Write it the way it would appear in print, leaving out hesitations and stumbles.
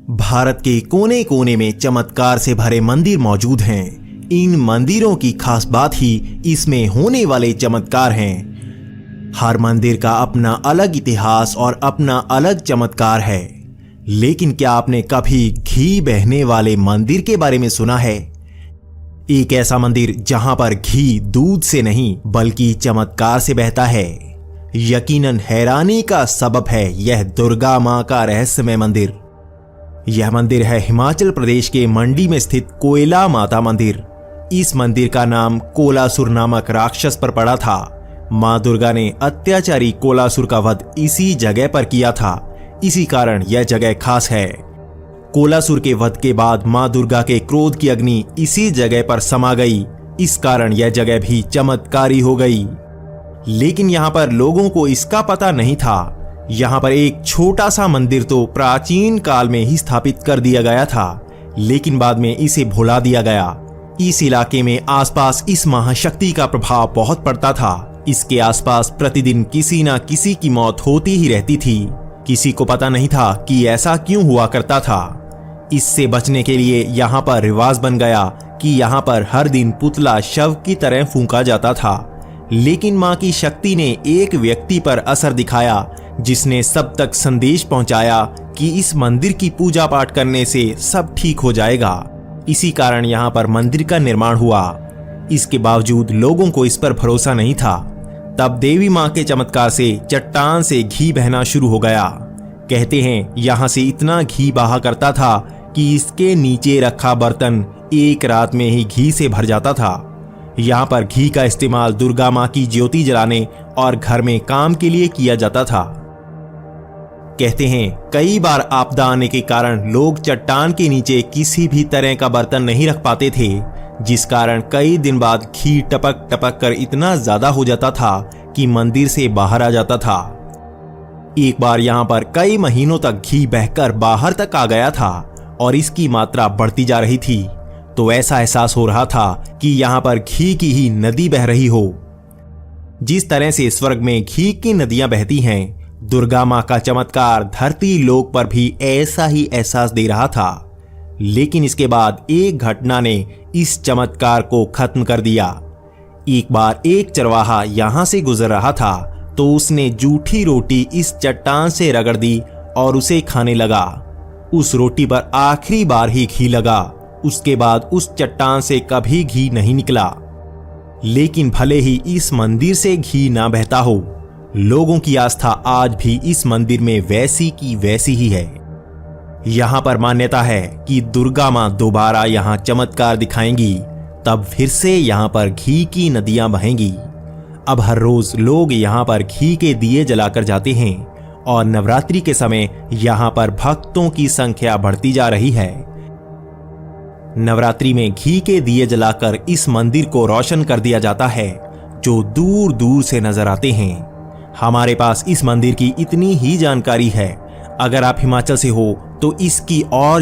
भारत के कोने कोने में चमत्कार से भरे मंदिर मौजूद हैं। इन मंदिरों की खास बात ही इसमें होने वाले चमत्कार हैं। हर मंदिर का अपना अलग इतिहास और अपना अलग चमत्कार है। लेकिन क्या आपने कभी घी बहने वाले मंदिर के बारे में सुना है? एक ऐसा मंदिर जहां पर घी दूध से नहीं बल्कि चमत्कार से बहता है। यकीनन हैरानी का सबब है यह दुर्गा मां का रहस्यमय मंदिर। यह मंदिर है हिमाचल प्रदेश के मंडी में स्थित कोयला माता मंदिर। इस मंदिर का नाम कोलासुर नामक राक्षस पर पड़ा था। मां दुर्गा ने अत्याचारी कोलासुर का वध इसी जगह पर किया था। इसी कारण यह जगह खास है। कोलासुर के वध के बाद मां दुर्गा के क्रोध की अग्नि इसी जगह पर समा गई। इस कारण यह जगह भी चमत्कारी हो गई। लेकिन यहाँ पर लोगों को इसका पता नहीं था। यहाँ पर एक छोटा सा मंदिर तो प्राचीन काल में ही स्थापित कर दिया गया था, लेकिन बाद में इसे भुला दिया गया। इस इलाके में आसपास इस महाशक्ति का प्रभाव बहुत पड़ता था। इसके आसपास प्रतिदिन किसी न किसी की मौत होती ही रहती थी। किसी को पता नहीं था कि ऐसा क्यों हुआ करता था। इससे बचने के लिए यहाँ पर रिवाज बन गया कि यहाँ पर हर दिन पुतला शव की तरह फूंका जाता था। लेकिन मां की शक्ति ने एक व्यक्ति पर असर दिखाया, जिसने सब तक संदेश पहुंचाया कि इस मंदिर की पूजा पाठ करने से सब ठीक हो जाएगा। इसी कारण यहाँ पर मंदिर का निर्माण हुआ। इसके बावजूद लोगों को इस पर भरोसा नहीं था। तब देवी मां के चमत्कार से चट्टान से घी बहना शुरू हो गया। कहते हैं यहाँ से इतना घी बहा करता था कि इसके नीचे रखा बर्तन एक रात में ही घी से भर जाता था। यहाँ पर घी का इस्तेमाल दुर्गा मां की ज्योति जलाने और घर में काम के लिए किया जाता था। कहते हैं कई बार आपदा आने के कारण लोग चट्टान के नीचे किसी भी तरह का बर्तन नहीं रख पाते थे, जिस कारण कई दिन बाद घी टपक टपक कर इतना ज्यादा हो जाता था कि मंदिर से बाहर आ जाता था। एक बार यहाँ पर कई महीनों तक घी बहकर बाहर तक आ गया था और इसकी मात्रा बढ़ती जा रही थी। तो ऐसा एहसास हो रहा था कि यहाँ पर घी की ही नदी बह रही हो। जिस तरह से स्वर्ग में घी की नदियां बहती हैं, दुर्गा मां का चमत्कार धरती लोक पर भी ऐसा ही एहसास दे रहा था। लेकिन इसके बाद एक घटना ने इस चमत्कार को खत्म कर दिया। एक बार एक चरवाहा यहां से गुजर रहा था तो उसने जूठी रोटी इस चट्टान से रगड़ दी और उसे खाने लगा। उस रोटी पर आखिरी बार ही घी लगा। उसके बाद उस चट्टान से कभी घी नहीं निकला। लेकिन भले ही इस मंदिर से घी ना बहता हो, लोगों की आस्था आज भी इस मंदिर में वैसी की वैसी ही है। यहाँ पर मान्यता है कि दुर्गा मां दोबारा यहाँ चमत्कार दिखाएंगी, तब फिर से यहाँ पर घी की नदियां बहेंगी। अब हर रोज लोग यहाँ पर घी के दिए जलाकर जाते हैं और नवरात्रि के समय यहाँ पर भक्तों की संख्या बढ़ती जा रही है। नवरात्रि में घी के दिए जलाकर इस मंदिर को रोशन कर दिया जाता है, जो दूर दूर से नजर आते हैं। हमारे पास इस मंदिर की इतनी ही जानकारी है। अगर आप हिमाचल से हो तो इसकी और